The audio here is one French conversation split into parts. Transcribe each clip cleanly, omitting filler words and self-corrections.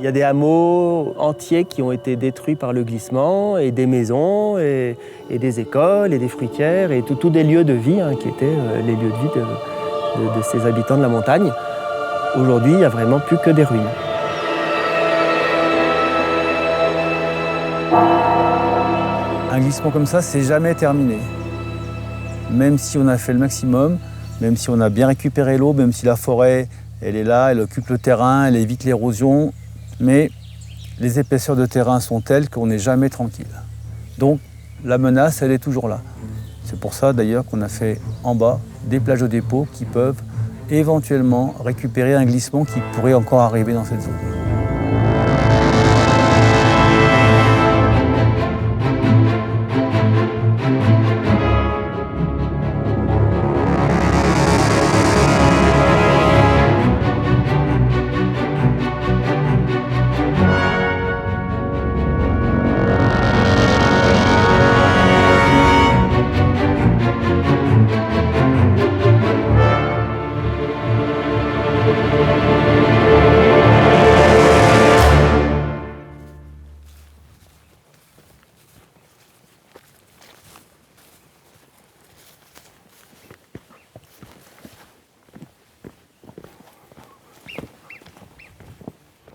Il y a des hameaux entiers qui ont été détruits par le glissement, et des maisons, et des écoles, et des fruitières, et tous des lieux de vie qui étaient les lieux de vie de ces habitants de la montagne. Aujourd'hui, il n'y a vraiment plus que des ruines. Un glissement comme ça, c'est jamais terminé. Même si on a fait le maximum, même si on a bien récupéré l'eau, même si la forêt, elle est là, elle occupe le terrain, elle évite l'érosion, mais les épaisseurs de terrain sont telles qu'on n'est jamais tranquille. Donc la menace, elle est toujours là. C'est pour ça d'ailleurs qu'on a fait en bas des plages de dépôt qui peuvent éventuellement récupérer un glissement qui pourrait encore arriver dans cette zone.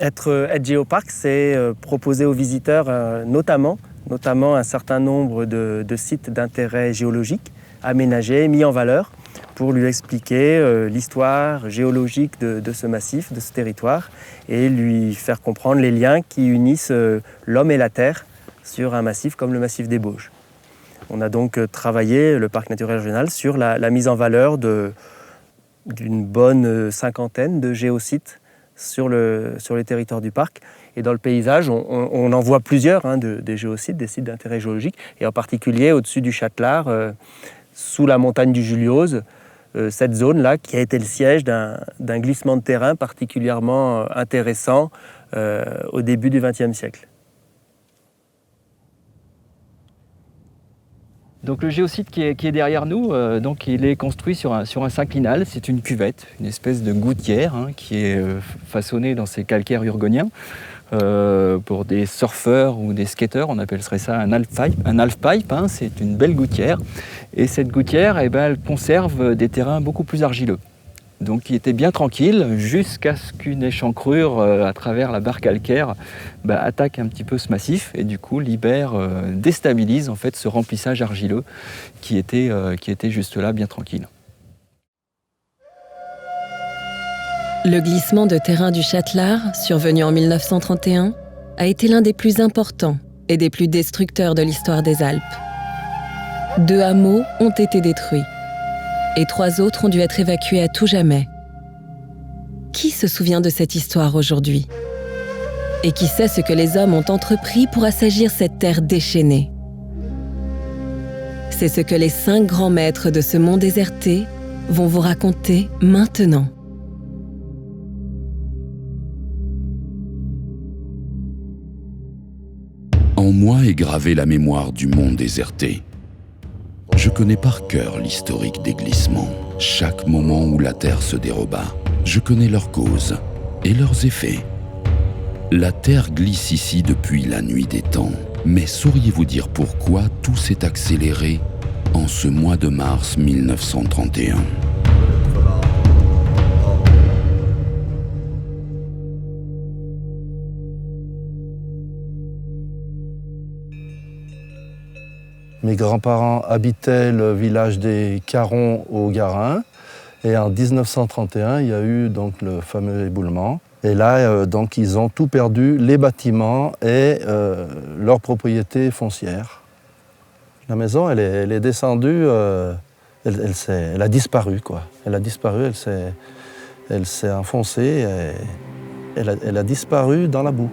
Être géoparc, c'est proposer aux visiteurs notamment un certain nombre de sites d'intérêt géologique aménagés, mis en valeur, pour lui expliquer l'histoire géologique de ce massif, de ce territoire, et lui faire comprendre les liens qui unissent l'homme et la terre sur un massif comme le massif des Bauges. On a donc travaillé, le parc naturel régional, sur la mise en valeur d'une bonne cinquantaine de géosites sur les territoires du parc. Et dans le paysage, on en voit plusieurs des géosites, des sites d'intérêt géologique, et en particulier au-dessus du Châtelard, sous la montagne du Juliose, cette zone-là qui a été le siège d'un glissement de terrain particulièrement intéressant au début du XXe siècle. Donc le géosite qui est derrière nous, donc il est construit sur un synclinal. C'est une cuvette, une espèce de gouttière qui est façonnée dans ces calcaires urgoniens. Pour des surfeurs ou des skateurs, on appellerait ça un halfpipe. C'est une belle gouttière. Et cette gouttière, elle conserve des terrains beaucoup plus argileux. Donc il était bien tranquille jusqu'à ce qu'une échancrure à travers la barre calcaire attaque un petit peu ce massif et du coup déstabilise en fait ce remplissage argileux qui était juste là bien tranquille. Le glissement de terrain du Châtelard, survenu en 1931, a été l'un des plus importants et des plus destructeurs de l'histoire des Alpes. 2 hameaux ont été détruits et 3 autres ont dû être évacués à tout jamais. Qui se souvient de cette histoire aujourd'hui? Et qui sait ce que les hommes ont entrepris pour assagir cette terre déchaînée? C'est ce que les 5 grands maîtres de ce mont déserté vont vous raconter maintenant. En moi est gravée la mémoire du mont déserté. Je connais par cœur l'historique des glissements, chaque moment où la terre se déroba. Je connais leurs causes et leurs effets. La terre glisse ici depuis la nuit des temps, mais sauriez-vous dire pourquoi tout s'est accéléré en ce mois de mars 1931 ? Mes grands-parents habitaient le village des Carons au Garin. Et en 1931, il y a eu donc le fameux éboulement. Et là, donc, ils ont tout perdu, les bâtiments et leur propriété foncière. La maison, elle est descendue, elle a disparu, quoi. Elle a disparu, elle s'est enfoncée, et elle a disparu dans la boue.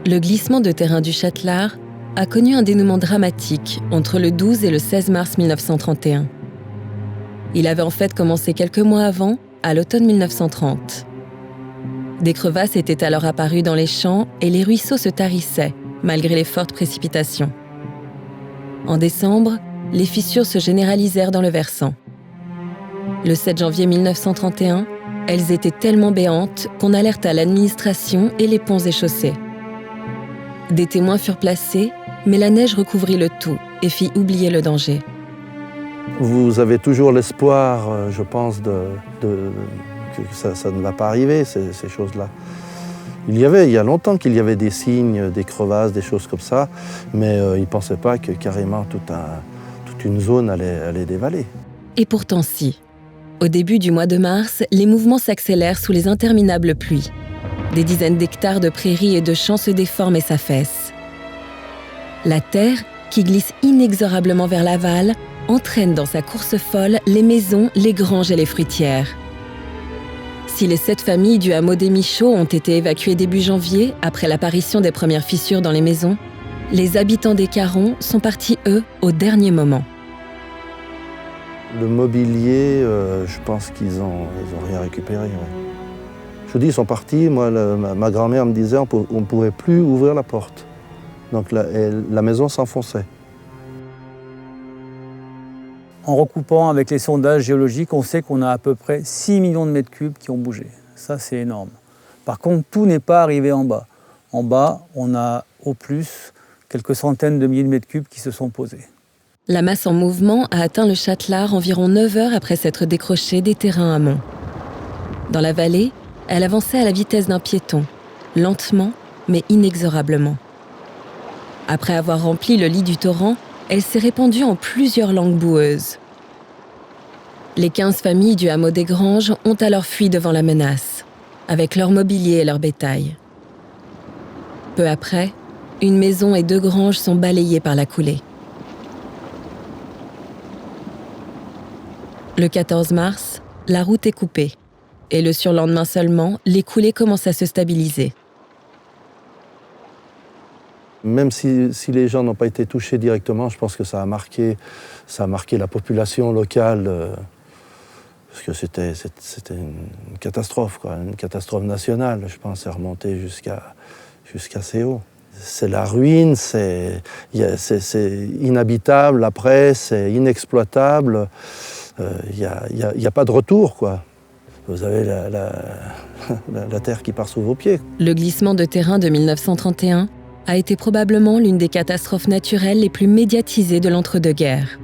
Le glissement de terrain du Châtelard a connu un dénouement dramatique entre le 12 et le 16 mars 1931. Il avait en fait commencé quelques mois avant, à l'automne 1930. Des crevasses étaient alors apparues dans les champs et les ruisseaux se tarissaient, malgré les fortes précipitations. En décembre, les fissures se généralisèrent dans le versant. Le 7 janvier 1931, Elles étaient tellement béantes qu'on alerta l'administration et les ponts et chaussées. Des témoins furent placés, mais la neige recouvrit le tout et fit oublier le danger. Vous avez toujours l'espoir, je pense, que ça ne va pas arriver, ces choses-là. Il y a longtemps qu'il y avait des signes, des crevasses, des choses comme ça, mais ils ne pensaient pas que carrément toute une zone allait dévaler. Et pourtant si. Au début du mois de mars, les mouvements s'accélèrent sous les interminables pluies. Des dizaines d'hectares de prairies et de champs se déforment et s'affaissent. La terre, qui glisse inexorablement vers l'aval, entraîne dans sa course folle les maisons, les granges et les fruitières. Si les 7 familles du hameau des Michauds ont été évacuées début janvier, après l'apparition des premières fissures dans les maisons, les habitants des Carons sont partis, eux, au dernier moment. Le mobilier, je pense qu'ils ont rien récupéré. Ouais. Je vous dis, ils sont partis. Moi, ma grand-mère me disait qu'on ne pouvait plus ouvrir la porte. Donc la maison s'enfonçait. En recoupant avec les sondages géologiques, on sait qu'on a à peu près 6 millions de mètres cubes qui ont bougé. Ça, c'est énorme. Par contre, tout n'est pas arrivé en bas. En bas, on a au plus quelques centaines de milliers de mètres cubes qui se sont posés. La masse en mouvement a atteint le Châtelard environ 9 heures après s'être décrochée des terrains amont. Dans la vallée, elle avançait à la vitesse d'un piéton, lentement mais inexorablement. Après avoir rempli le lit du torrent, elle s'est répandue en plusieurs langues boueuses. Les 15 familles du hameau des Granges ont alors fui devant la menace, avec leur mobilier et leur bétail. Peu après, une maison et 2 granges sont balayées par la coulée. Le 14 mars, la route est coupée, et le surlendemain seulement, les coulées commencent à se stabiliser. Même si les gens n'ont pas été touchés directement, je pense que ça a marqué la population locale, parce que c'était une catastrophe, quoi, une catastrophe nationale, je pense, c'est remonté jusqu'à assez haut. C'est la ruine, c'est inhabitable, après, c'est inexploitable, il n'y a pas de retour, quoi. Vous avez la terre qui part sous vos pieds. Le glissement de terrain de 1931 a été probablement l'une des catastrophes naturelles les plus médiatisées de l'entre-deux-guerres.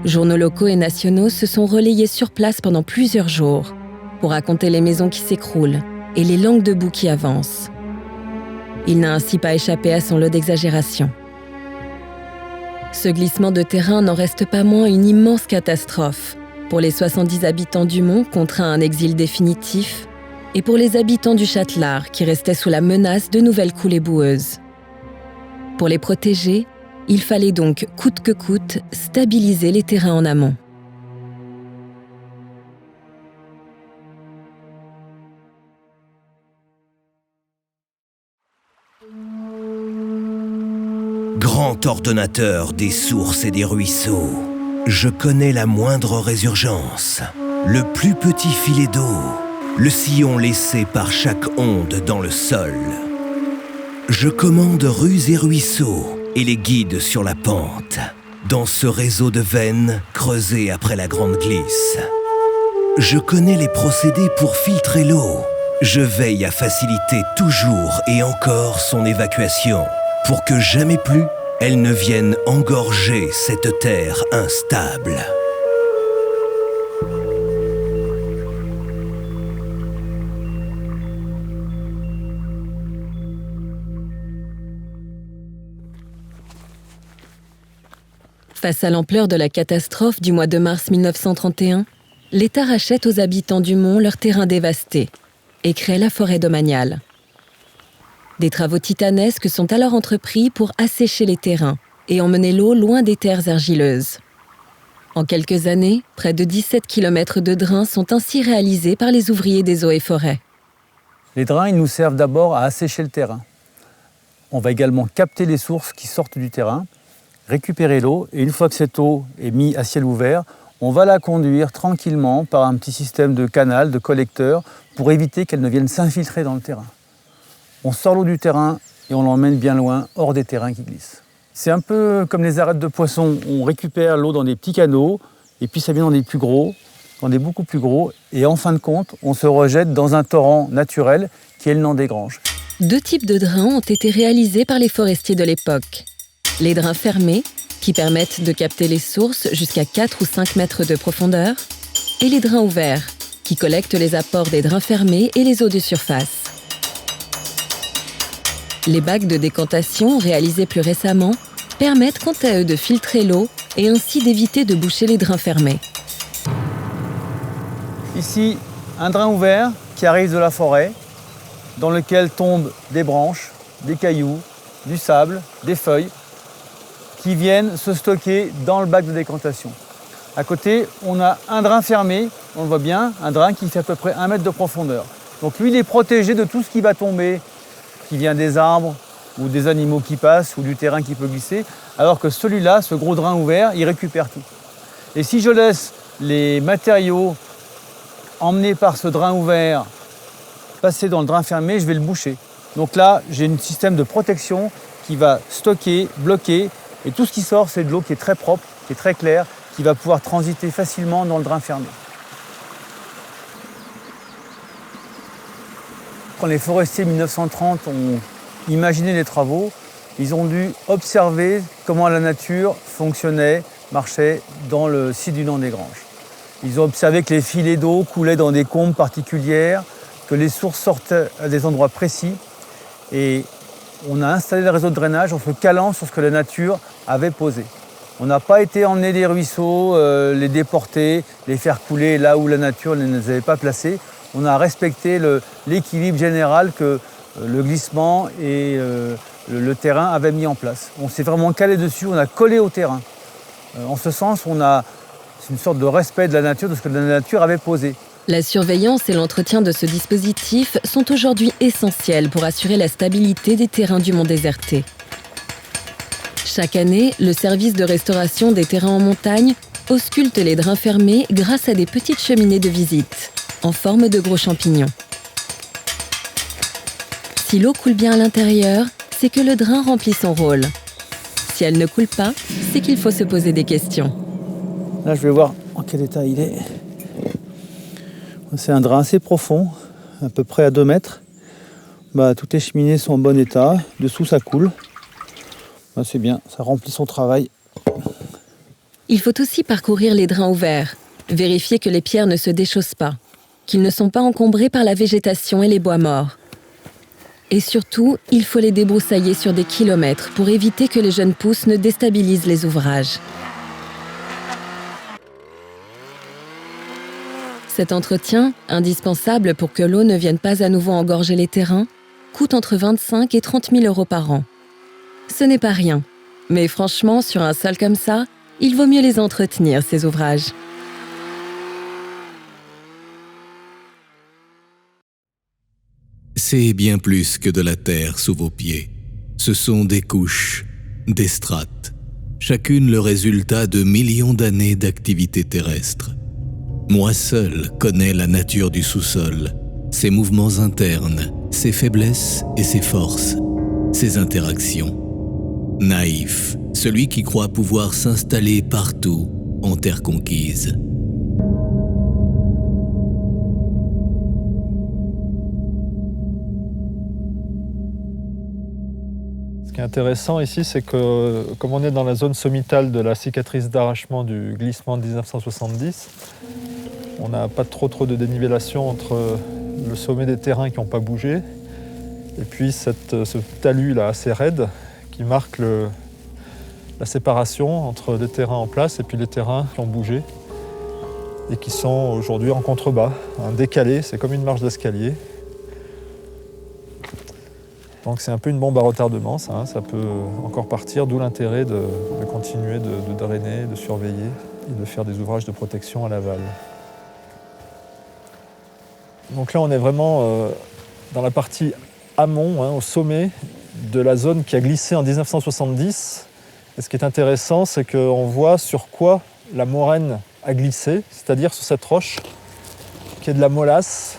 Journaux locaux et nationaux se sont relayés sur place pendant plusieurs jours pour raconter les maisons qui s'écroulent et les langues de boue qui avancent. Il n'a ainsi pas échappé à son lot d'exagération. Ce glissement de terrain n'en reste pas moins une immense catastrophe pour les 70 habitants du Mont contraints à un exil définitif et pour les habitants du Châtelard qui restaient sous la menace de nouvelles coulées boueuses. Pour les protéger, il fallait donc, coûte que coûte, stabiliser les terrains en amont. Grand ordonnateur des sources et des ruisseaux, je connais la moindre résurgence, le plus petit filet d'eau, le sillon laissé par chaque onde dans le sol. Je commande rues et ruisseaux et les guide sur la pente, dans ce réseau de veines creusées après la grande glisse. Je connais les procédés pour filtrer l'eau. Je veille à faciliter toujours et encore son évacuation, pour que jamais plus elle ne vienne engorger cette terre instable. Face à l'ampleur de la catastrophe du mois de mars 1931, l'État rachète aux habitants du Mont leurs terrains dévastés et crée la forêt domaniale. Des travaux titanesques sont alors entrepris pour assécher les terrains et emmener l'eau loin des terres argileuses. En quelques années, près de 17 km de drains sont ainsi réalisés par les ouvriers des eaux et forêts. Les drains, ils nous servent d'abord à assécher le terrain. On va également capter les sources qui sortent du terrain, récupérer l'eau, et une fois que cette eau est mise à ciel ouvert, on va la conduire tranquillement par un petit système de canal, de collecteur, pour éviter qu'elle ne vienne s'infiltrer dans le terrain. On sort l'eau du terrain et on l'emmène bien loin, hors des terrains qui glissent. C'est un peu comme les arêtes de poissons, on récupère l'eau dans des petits canaux, et puis ça vient dans des plus gros, on est beaucoup plus gros et en fin de compte, on se rejette dans un torrent naturel qui est le Nant-des-Granges. 2 types de drains ont été réalisés par les forestiers de l'époque. Les drains fermés, qui permettent de capter les sources jusqu'à 4 ou 5 mètres de profondeur, et les drains ouverts, qui collectent les apports des drains fermés et les eaux de surface. Les bacs de décantation, réalisés plus récemment, permettent quant à eux de filtrer l'eau et ainsi d'éviter de boucher les drains fermés. Ici, un drain ouvert qui arrive de la forêt, dans lequel tombent des branches, des cailloux, du sable, des feuilles, qui viennent se stocker dans le bac de décantation. À côté, on a un drain fermé, on le voit bien, un drain qui fait à peu près 1 mètre de profondeur. Donc lui, il est protégé de tout ce qui va tomber, qui vient des arbres, ou des animaux qui passent, ou du terrain qui peut glisser, alors que celui-là, ce gros drain ouvert, il récupère tout. Et si je laisse les matériaux emmenés par ce drain ouvert passer dans le drain fermé, je vais le boucher. Donc là, j'ai un système de protection qui va stocker, bloquer, et tout ce qui sort, c'est de l'eau qui est très propre, qui est très claire, qui va pouvoir transiter facilement dans le drain fermé. Quand les forestiers 1930 ont imaginé les travaux, ils ont dû observer comment la nature fonctionnait, marchait dans le site du Nant-des-Granges. Ils ont observé que les filets d'eau coulaient dans des combes particulières, que les sources sortaient à des endroits précis. Et on a installé le réseau de drainage en se calant sur ce que la nature avait posé. On n'a pas été emmener des ruisseaux, les déporter, les faire couler là où la nature ne les avait pas placés. On a respecté l'équilibre général que le glissement et le terrain avaient mis en place. On s'est vraiment calé dessus, on a collé au terrain. En ce sens, c'est une sorte de respect de la nature, de ce que la nature avait posé. La surveillance et l'entretien de ce dispositif sont aujourd'hui essentiels pour assurer la stabilité des terrains du Mont Déserté. Chaque année, le service de restauration des terrains en montagne ausculte les drains fermés grâce à des petites cheminées de visite, en forme de gros champignons. Si l'eau coule bien à l'intérieur, c'est que le drain remplit son rôle. Si elle ne coule pas, c'est qu'il faut se poser des questions. Là, je vais voir en quel état il est. C'est un drain assez profond, à peu près à 2 mètres. Toutes les cheminées sont en bon état. Dessous, ça coule. C'est bien, ça remplit son travail. Il faut aussi parcourir les drains ouverts, vérifier que les pierres ne se déchaussent pas, qu'ils ne sont pas encombrés par la végétation et les bois morts. Et surtout, il faut les débroussailler sur des kilomètres pour éviter que les jeunes pousses ne déstabilisent les ouvrages. Cet entretien, indispensable pour que l'eau ne vienne pas à nouveau engorger les terrains, coûte entre 25 et 30 000 euros par an. Ce n'est pas rien, mais franchement, sur un sol comme ça, il vaut mieux les entretenir, ces ouvrages. C'est bien plus que de la terre sous vos pieds. Ce sont des couches, des strates, chacune le résultat de millions d'années d'activité terrestre. Moi seul connais la nature du sous-sol, ses mouvements internes, ses faiblesses et ses forces, ses interactions. Naïf, celui qui croit pouvoir s'installer partout en terre conquise. Ce qui est intéressant ici, c'est que comme on est dans la zone sommitale de la cicatrice d'arrachement du glissement de 1970, on n'a pas trop de dénivellation entre le sommet des terrains qui n'ont pas bougé et puis ce talus là assez raide qui marque la séparation entre les terrains en place et puis les terrains qui ont bougé et qui sont aujourd'hui en contrebas, décalés, c'est comme une marche d'escalier. Donc c'est un peu une bombe à retardement, ça peut encore partir, d'où l'intérêt de continuer de drainer, de surveiller et de faire des ouvrages de protection à l'aval. Donc là on est vraiment dans la partie amont, au sommet de la zone qui a glissé en 1970. Et ce qui est intéressant, c'est qu'on voit sur quoi la moraine a glissé, c'est-à-dire sur cette roche qui est de la molasse.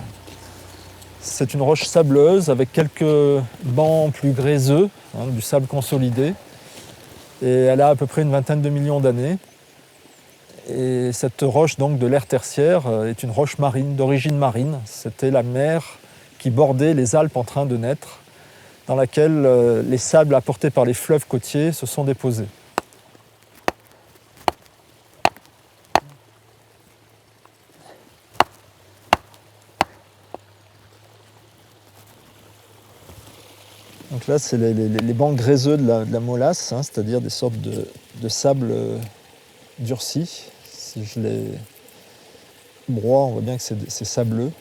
C'est une roche sableuse avec quelques bancs plus gréseux, du sable consolidé. Et elle a à peu près une vingtaine de millions d'années. Et cette roche donc, de l'ère tertiaire est une roche marine, d'origine marine. C'était la mer qui bordait les Alpes en train de naître, dans laquelle les sables apportés par les fleuves côtiers se sont déposés. Donc là, c'est les bancs gréseux de la molasse, hein, c'est-à-dire des sortes de sable durcis. Si je les broie, on voit bien que c'est sableux.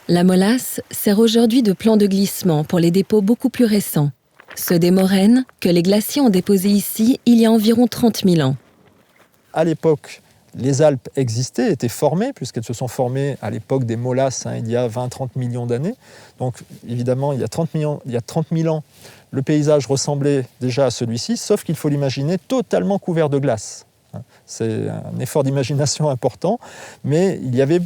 La molasse sert aujourd'hui de plan de glissement pour les dépôts beaucoup plus récents, ceux des moraines que les glaciers ont déposés ici il y a environ 30 000 ans. À l'époque, les Alpes existaient, étaient formées, puisqu'elles se sont formées à l'époque des molasses, hein, il y a 20-30 millions d'années. Donc évidemment, il y a 30 000 ans, le paysage ressemblait déjà à celui-ci, sauf qu'il faut l'imaginer totalement couvert de glace. C'est un effort d'imagination important, mais il y avait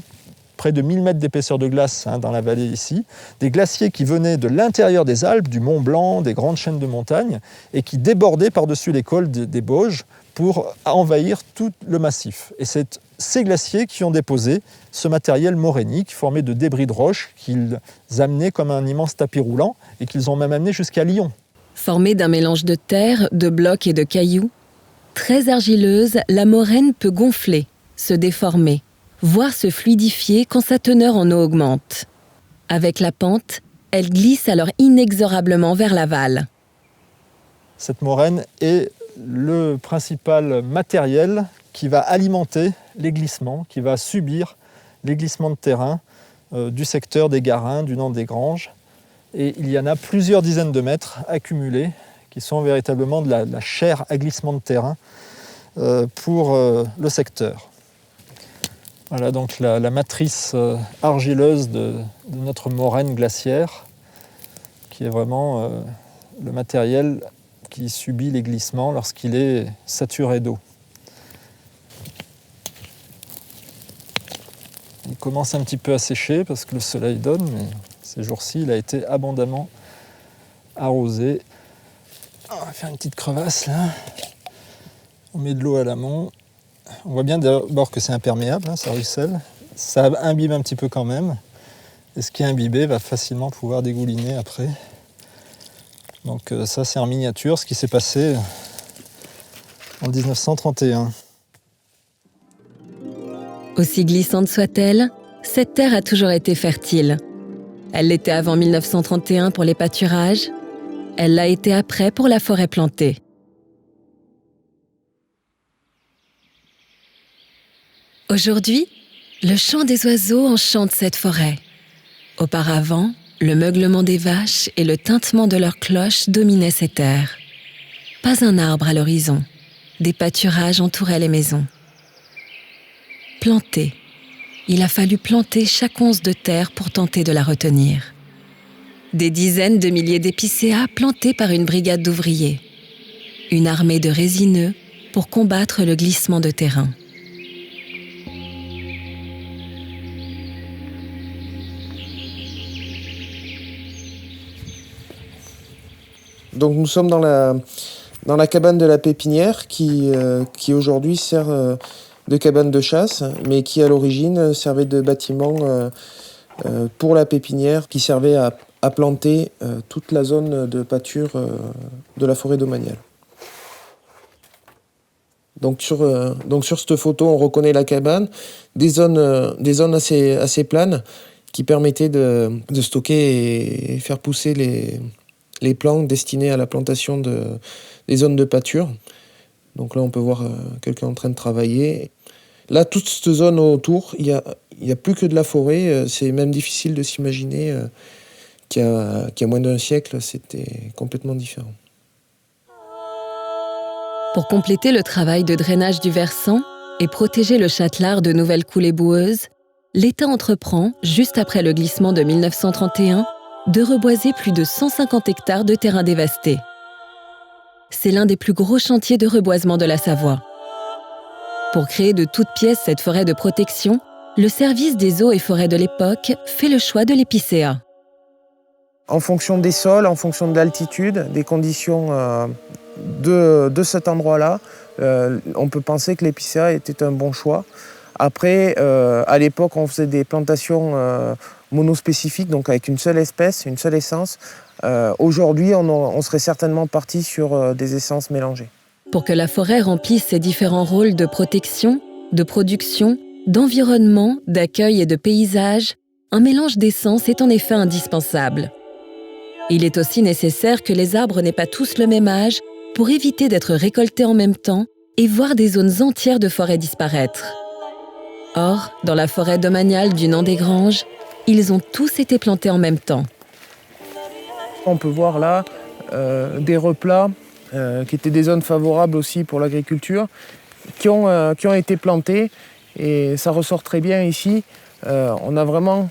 près de 1000 mètres d'épaisseur de glace dans la vallée ici, des glaciers qui venaient de l'intérieur des Alpes, du Mont Blanc, des grandes chaînes de montagnes, et qui débordaient par-dessus les cols des Bauges pour envahir tout le massif. Et c'est ces glaciers qui ont déposé ce matériel morainique formé de débris de roches qu'ils amenaient comme un immense tapis roulant et qu'ils ont même amené jusqu'à Lyon. Formée d'un mélange de terre, de blocs et de cailloux, très argileuse, la moraine peut gonfler, se déformer, voire se fluidifier quand sa teneur en eau augmente. Avec la pente, elle glisse alors inexorablement vers l'aval. Cette moraine est le principal matériel qui va alimenter les glissements, qui va subir les glissements de terrain du secteur des Garins, du Nant des Granges. Et il y en a plusieurs dizaines de mètres accumulés qui sont véritablement de la chair à glissement de terrain pour le secteur. Voilà donc la matrice argileuse de notre moraine glaciaire, qui est vraiment le matériel qui subit les glissements lorsqu'il est saturé d'eau. Il commence un petit peu à sécher parce que le soleil donne, mais ces jours-ci, il a été abondamment arrosé. On va faire une petite crevasse là. On met de l'eau à l'amont. On voit bien d'abord que c'est imperméable, ça ruisselle. Ça imbibe un petit peu quand même. Et ce qui est imbibé va facilement pouvoir dégouliner après. Donc ça, c'est en miniature ce qui s'est passé en 1931. Aussi glissante soit-elle, cette terre a toujours été fertile. Elle l'était avant 1931 pour les pâturages, elle l'a été après pour la forêt plantée. Aujourd'hui, le chant des oiseaux enchante cette forêt. Auparavant, le meuglement des vaches et le tintement de leurs cloches dominaient ces terres. Pas un arbre à l'horizon. Des pâturages entouraient les maisons. Planter. Il a fallu planter chaque once de terre pour tenter de la retenir. Des dizaines de milliers d'épicéas plantés par une brigade d'ouvriers. Une armée de résineux pour combattre le glissement de terrain. Donc nous sommes dans la cabane de la pépinière qui aujourd'hui sert de cabane de chasse, mais qui à l'origine servait de bâtiment pour la pépinière, qui servait à planter toute la zone de pâture de la forêt domaniale. Donc sur cette photo, on reconnaît la cabane, des zones assez planes qui permettaient de stocker et faire pousser les plantes destinées à la plantation des zones de pâture. Donc là, on peut voir quelqu'un en train de travailler. Là, toute cette zone autour, il y a plus que de la forêt. C'est même difficile de s'imaginer qu'il y a moins d'un siècle, c'était complètement différent. Pour compléter le travail de drainage du versant et protéger le Châtelard de nouvelles coulées boueuses, l'État entreprend, juste après le glissement de 1931, de reboiser plus de 150 hectares de terrain dévastés. C'est l'un des plus gros chantiers de reboisement de la Savoie. Pour créer de toutes pièces cette forêt de protection, le service des eaux et forêts de l'époque fait le choix de l'épicéa. En fonction des sols, en fonction de l'altitude, des conditions de cet endroit-là, on peut penser que l'épicéa était un bon choix. Après, à l'époque, on faisait des plantations monospécifiques, donc avec une seule espèce, une seule essence. Aujourd'hui, on serait certainement parti sur des essences mélangées. Pour que la forêt remplisse ses différents rôles de protection, de production, d'environnement, d'accueil et de paysage, un mélange d'essences est en effet indispensable. Il est aussi nécessaire que les arbres n'aient pas tous le même âge pour éviter d'être récoltés en même temps et voir des zones entières de forêt disparaître. Or, dans la forêt domaniale du Nant-des-Granges, ils ont tous été plantés en même temps. On peut voir là des replats qui étaient des zones favorables aussi pour l'agriculture, qui ont été plantés, et ça ressort très bien ici. On a vraiment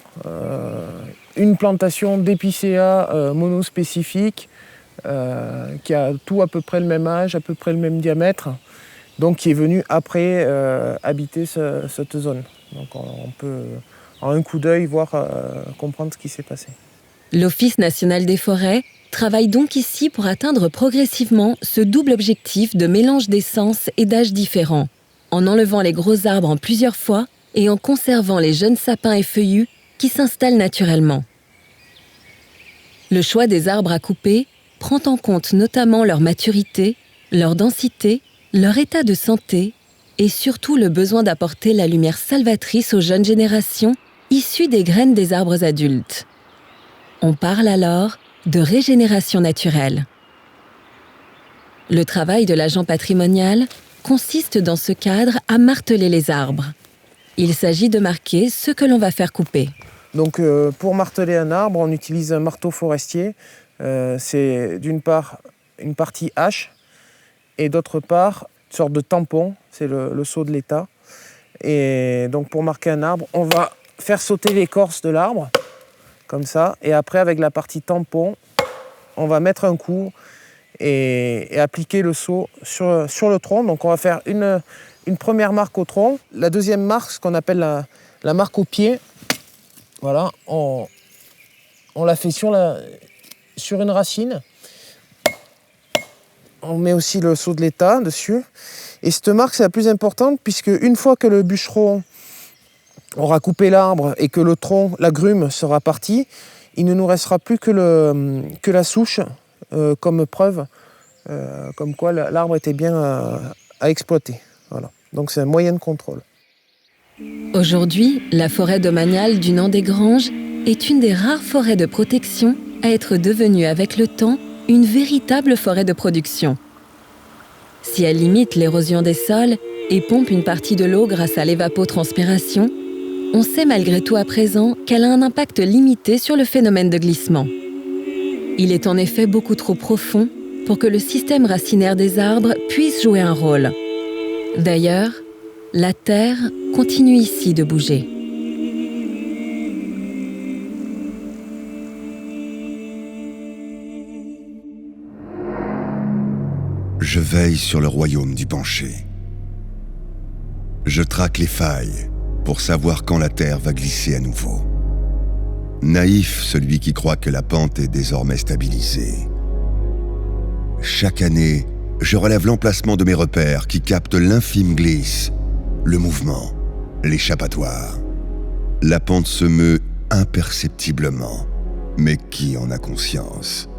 une plantation d'épicéa monospécifique qui a tout à peu près le même âge, à peu près le même diamètre, donc qui est venu après habiter cette zone. Donc on peut en un coup d'œil comprendre ce qui s'est passé. L'Office national des forêts travaille donc ici pour atteindre progressivement ce double objectif de mélange d'essences et d'âges différents, en enlevant les gros arbres en plusieurs fois et en conservant les jeunes sapins et feuillus qui s'installent naturellement. Le choix des arbres à couper prend en compte notamment leur maturité, leur densité, leur état de santé et surtout le besoin d'apporter la lumière salvatrice aux jeunes générations issues des graines des arbres adultes. On parle alors de régénération naturelle. Le travail de l'agent patrimonial consiste dans ce cadre à marteler les arbres. Il s'agit de marquer ce que l'on va faire couper. Donc pour marteler un arbre, on utilise un marteau forestier. C'est d'une part une partie hache et d'autre part une sorte de tampon, c'est le sceau de l'État. Et donc pour marquer un arbre, on va faire sauter l'écorce de l'arbre, comme ça, et après avec la partie tampon, on va mettre un coup et appliquer le sceau sur le tronc. Donc on va faire une première marque au tronc. La deuxième marque, ce qu'on appelle la marque au pied, voilà, on la fait sur une racine. On met aussi le sceau de l'État dessus. Et cette marque, c'est la plus importante, puisque une fois que le bûcheron aura coupé l'arbre et que le tronc, la grume sera partie, il ne nous restera plus que la souche comme preuve, comme quoi l'arbre était bien à exploiter. Voilà. Donc c'est un moyen de contrôle. Aujourd'hui, la forêt domaniale du Nant-des-Granges est une des rares forêts de protection à être devenue avec le temps une véritable forêt de production. Si elle limite l'érosion des sols et pompe une partie de l'eau grâce à l'évapotranspiration, on sait malgré tout à présent qu'elle a un impact limité sur le phénomène de glissement. Il est en effet beaucoup trop profond pour que le système racinaire des arbres puisse jouer un rôle. D'ailleurs, la terre continue ici de bouger. Je veille sur le royaume du penché. Je traque les failles pour savoir quand la terre va glisser à nouveau. Naïf celui qui croit que la pente est désormais stabilisée. Chaque année, je relève l'emplacement de mes repères qui captent l'infime glisse, le mouvement, l'échappatoire. La pente se meut imperceptiblement, mais qui en a conscience ?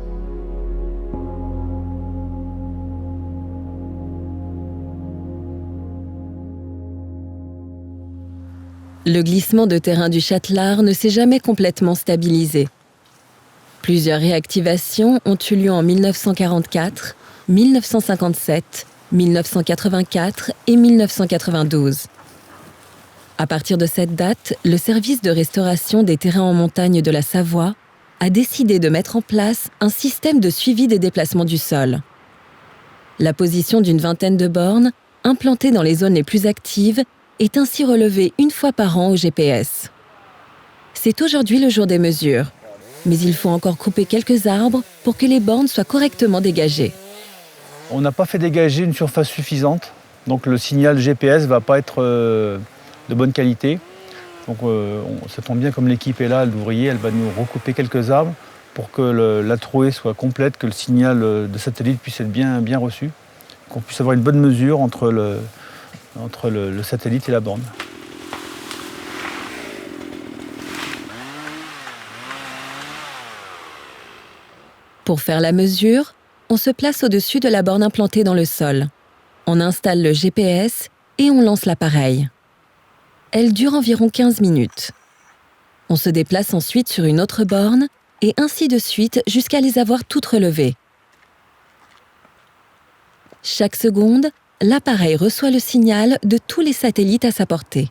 Le glissement de terrain du Châtelard ne s'est jamais complètement stabilisé. Plusieurs réactivations ont eu lieu en 1944, 1957, 1984 et 1992. À partir de cette date, le service de restauration des terrains en montagne de la Savoie a décidé de mettre en place un système de suivi des déplacements du sol. La position d'une vingtaine de bornes, implantées dans les zones les plus actives, est ainsi relevée une fois par an au GPS. C'est aujourd'hui le jour des mesures, mais il faut encore couper quelques arbres pour que les bornes soient correctement dégagées. On n'a pas fait dégager une surface suffisante, donc le signal GPS ne va pas être de bonne qualité. Donc ça tombe bien, comme l'équipe est là, l'ouvrier, elle va nous recouper quelques arbres pour que la trouée soit complète, que le signal de satellite puisse être bien reçu, qu'on puisse avoir une bonne mesure entre le satellite et la borne. Pour faire la mesure, on se place au-dessus de la borne implantée dans le sol. On installe le GPS et on lance l'appareil. Elle dure environ 15 minutes. On se déplace ensuite sur une autre borne et ainsi de suite jusqu'à les avoir toutes relevées. Chaque seconde, l'appareil reçoit le signal de tous les satellites à sa portée.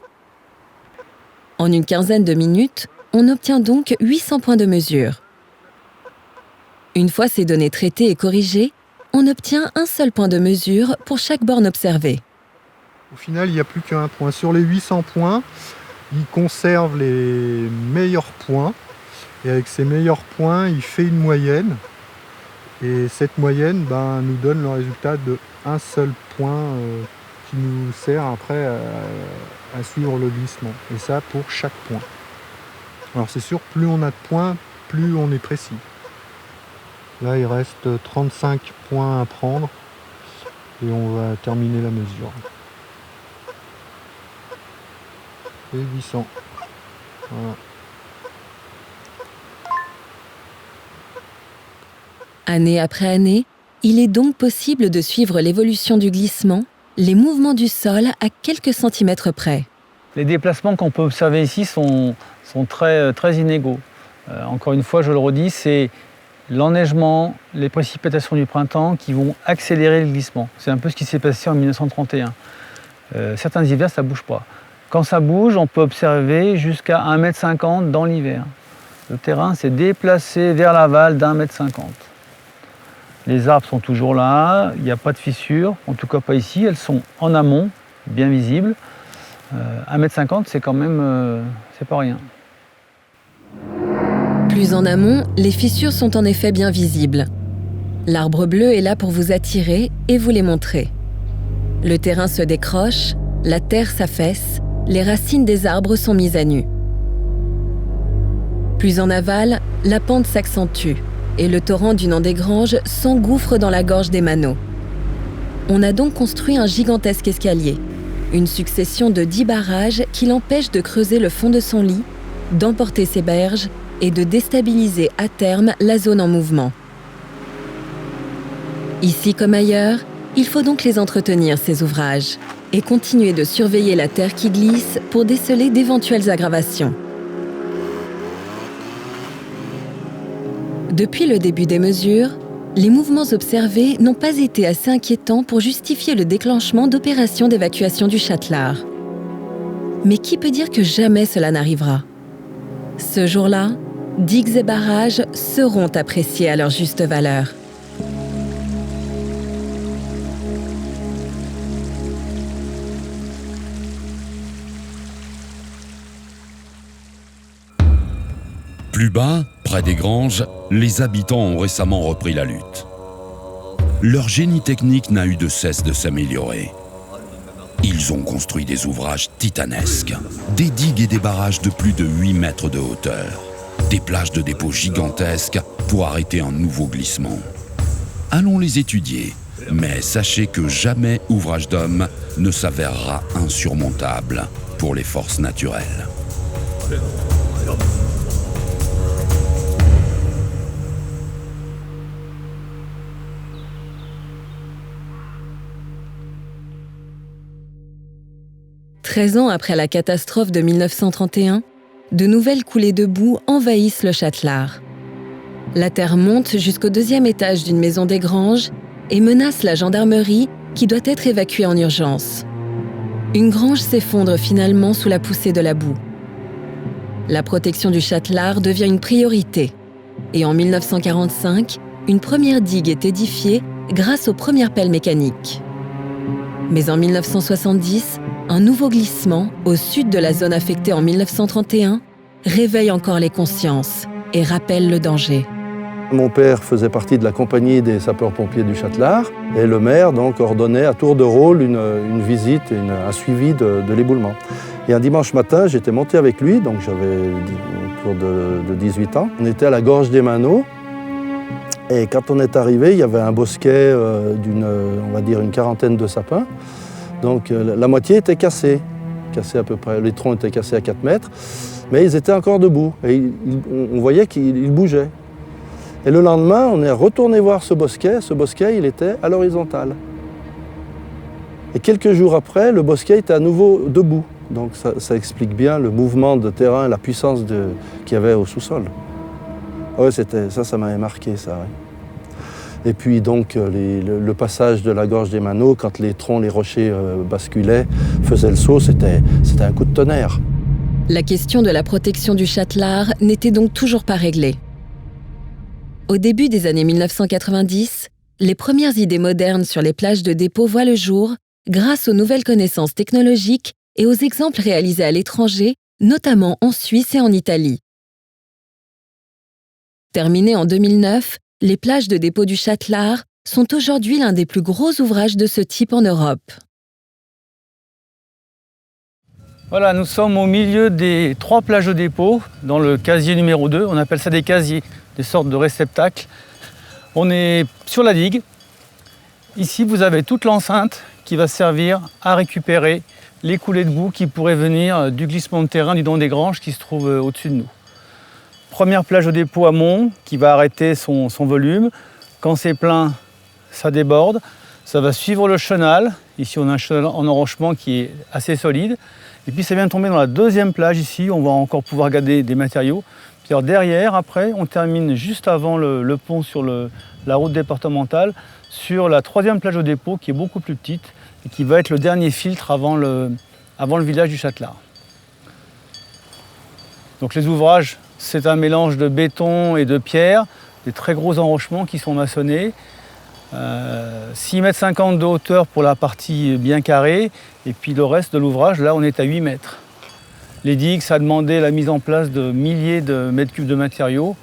En une quinzaine de minutes, on obtient donc 800 points de mesure. Une fois ces données traitées et corrigées, on obtient un seul point de mesure pour chaque borne observée. Au final, il n'y a plus qu'un point. Sur les 800 points, il conserve les meilleurs points. Et avec ces meilleurs points, il fait une moyenne. Et cette moyenne nous donne le résultat d'un seul point qui nous sert après à suivre le glissement. Et ça pour chaque point. Alors c'est sûr, plus on a de points, plus on est précis. Là, il reste 35 points à prendre et on va terminer la mesure. Et 800. Voilà. Année après année, il est donc possible de suivre l'évolution du glissement, les mouvements du sol à quelques centimètres près. Les déplacements qu'on peut observer ici sont très inégaux. Encore une fois, je le redis, c'est l'enneigement, les précipitations du printemps qui vont accélérer le glissement. C'est un peu ce qui s'est passé en 1931. Certains hivers, ça ne bouge pas. Quand ça bouge, on peut observer jusqu'à 1,50 m dans l'hiver. Le terrain s'est déplacé vers l'aval d'1,50 m. Les arbres sont toujours là, il n'y a pas de fissures, en tout cas pas ici, elles sont en amont, bien visibles. 1,50 m, c'est quand même, c'est pas rien. Plus en amont, les fissures sont en effet bien visibles. L'arbre bleu est là pour vous attirer et vous les montrer. Le terrain se décroche, la terre s'affaisse, les racines des arbres sont mises à nu. Plus en aval, la pente s'accentue et le torrent du Nant-des-Granges s'engouffre dans la gorge des Manots. On a donc construit un gigantesque escalier, une succession de 10 barrages qui l'empêchent de creuser le fond de son lit, d'emporter ses berges et de déstabiliser à terme la zone en mouvement. Ici comme ailleurs, il faut donc les entretenir, ces ouvrages, et continuer de surveiller la terre qui glisse pour déceler d'éventuelles aggravations. Depuis le début des mesures, les mouvements observés n'ont pas été assez inquiétants pour justifier le déclenchement d'opérations d'évacuation du Châtelard. Mais qui peut dire que jamais cela n'arrivera ? Ce jour-là, digues et barrages seront appréciés à leur juste valeur. Plus bas, près des granges, les habitants ont récemment repris la lutte. Leur génie technique n'a eu de cesse de s'améliorer. Ils ont construit des ouvrages titanesques, des digues et des barrages de plus de 8 mètres de hauteur, des plages de dépôt gigantesques pour arrêter un nouveau glissement. Allons les étudier, mais sachez que jamais ouvrage d'homme ne s'avérera insurmontable pour les forces naturelles. « 13 ans après la catastrophe de 1931, de nouvelles coulées de boue envahissent le Châtelard. La terre monte jusqu'au 2e étage d'une maison des Granges et menace la gendarmerie qui doit être évacuée en urgence. Une grange s'effondre finalement sous la poussée de la boue. La protection du Châtelard devient une priorité et en 1945, une première digue est édifiée grâce aux premières pelles mécaniques. Mais en 1970, un nouveau glissement, au sud de la zone affectée en 1931, réveille encore les consciences et rappelle le danger. Mon père faisait partie de la compagnie des sapeurs-pompiers du Châtelard et le maire donc ordonnait à tour de rôle une visite, un suivi de l'éboulement. Et un dimanche matin, j'étais monté avec lui, donc j'avais autour de 18 ans. On était à la gorge des Maneaux et quand on est arrivé, il y avait un bosquet on va dire une quarantaine de sapins. Donc la moitié était cassée à peu près. Les troncs étaient cassés à 4 mètres, mais ils étaient encore debout et on voyait qu'ils bougeaient. Et le lendemain, on est retourné voir ce bosquet. Ce bosquet, il était à l'horizontale. Et quelques jours après, le bosquet était à nouveau debout. Donc ça explique bien le mouvement de terrain, la puissance qu'il y avait au sous-sol. Ouais, ça m'avait marqué, ça. Ouais. Et puis donc le passage de la gorge des Maneaux, quand les troncs, les rochers basculaient, faisaient le saut, c'était un coup de tonnerre. La question de la protection du Châtelard n'était donc toujours pas réglée. Au début des années 1990, les premières idées modernes sur les plages de dépôt voient le jour grâce aux nouvelles connaissances technologiques et aux exemples réalisés à l'étranger, notamment en Suisse et en Italie. Terminées en 2009, les plages de dépôt du Châtelard sont aujourd'hui l'un des plus gros ouvrages de ce type en Europe. Voilà, nous sommes au milieu des 3 plages de dépôt, dans le casier numéro 2. On appelle ça des casiers, des sortes de réceptacles. On est sur la digue. Ici, vous avez toute l'enceinte qui va servir à récupérer les coulées de boue qui pourraient venir du glissement de terrain du Don des Granges qui se trouve au-dessus de nous. Première plage au dépôt amont qui va arrêter son volume. Quand c'est plein, ça déborde. Ça va suivre le chenal. Ici, on a un chenal en enrochement qui est assez solide. Et puis, ça vient de tomber dans la deuxième plage ici. On va encore pouvoir garder des matériaux. Alors derrière, après, on termine juste avant le pont sur la route départementale, sur la 3e plage au dépôt qui est beaucoup plus petite et qui va être le dernier filtre avant le village du Châtelard. Donc les ouvrages, c'est un mélange de béton et de pierre, des très gros enrochements qui sont maçonnés. 6,50 m de hauteur pour la partie bien carrée et puis le reste de l'ouvrage, là on est à 8 mètres. Les digues, ça a demandé la mise en place de milliers de mètres cubes de matériaux.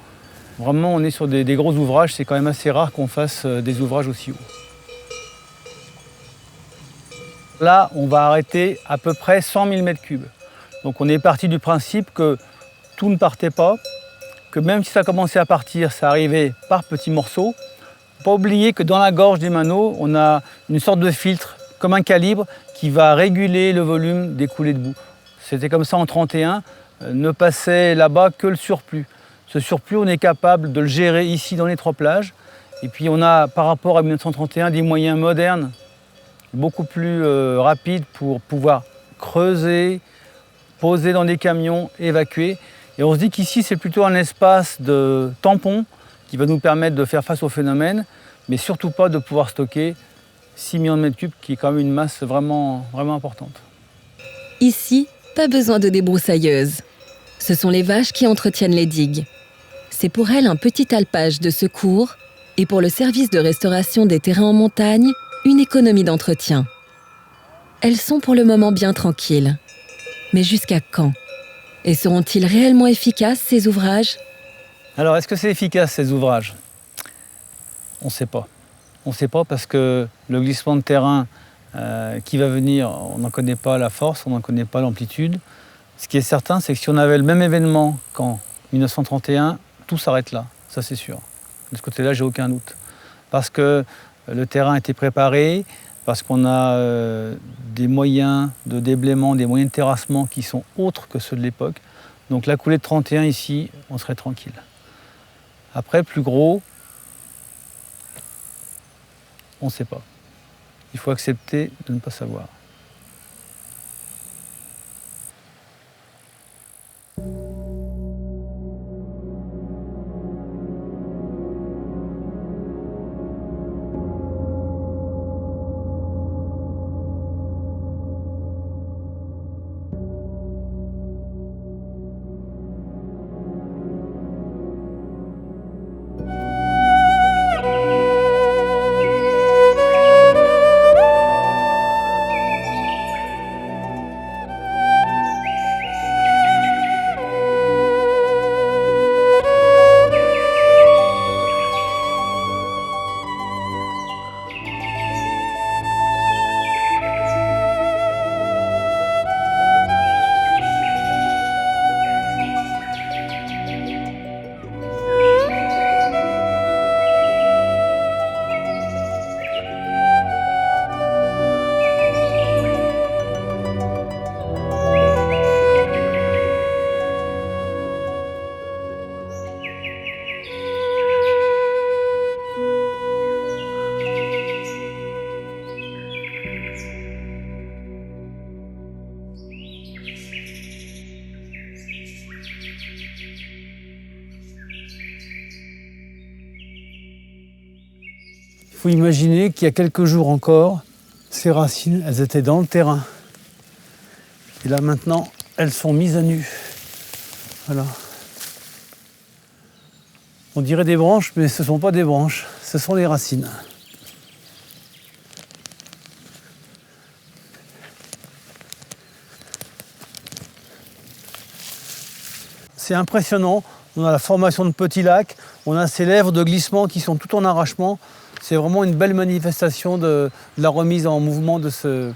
Vraiment, on est sur des gros ouvrages. C'est quand même assez rare qu'on fasse des ouvrages aussi hauts. Là, on va arrêter à peu près 100 000 mètres cubes. Donc on est parti du principe que tout ne partait pas, que même si ça commençait à partir, ça arrivait par petits morceaux. Il ne faut pas oublier que dans la gorge des Maneaux, on a une sorte de filtre, comme un calibre, qui va réguler le volume des coulées de boue. C'était comme ça en 1931, ne passait là-bas que le surplus. Ce surplus, on est capable de le gérer ici dans les 3 plages. Et puis on a, par rapport à 1931, des moyens modernes, beaucoup plus rapides pour pouvoir creuser, poser dans des camions, évacuer. Et on se dit qu'ici, c'est plutôt un espace de tampon qui va nous permettre de faire face au phénomène, mais surtout pas de pouvoir stocker 6 millions de mètres cubes, qui est quand même une masse vraiment, vraiment importante. Ici, pas besoin de débroussailleuse. Ce sont les vaches qui entretiennent les digues. C'est pour elles un petit alpage de secours et pour le service de restauration des terrains en montagne, une économie d'entretien. Elles sont pour le moment bien tranquilles. Mais jusqu'à quand? Et seront-ils réellement efficaces, ces ouvrages? Alors, est-ce que c'est efficace, ces ouvrages? On ne sait pas. On ne sait pas parce que le glissement de terrain qui va venir, on n'en connaît pas la force, on n'en connaît pas l'amplitude. Ce qui est certain, c'est que si on avait le même événement qu'en 1931, tout s'arrête là, ça c'est sûr. De ce côté-là, j'ai aucun doute. Parce que le terrain a été préparé, parce qu'on a des moyens de déblaiement, des moyens de terrassement qui sont autres que ceux de l'époque. Donc la coulée de 31 ici, on serait tranquille. Après, plus gros, on ne sait pas. Il faut accepter de ne pas savoir. faut imaginer qu'il y a quelques jours encore, ces racines, elles étaient dans le terrain. Et là maintenant, elles sont mises à nu. Voilà. On dirait des branches, mais ce ne sont pas des branches, ce sont des racines. C'est impressionnant, on a la formation de petits lacs, on a ces lèvres de glissement qui sont tout en arrachement. C'est vraiment une belle manifestation de la remise en mouvement de ce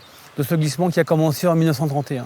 glissement qui a commencé en 1931.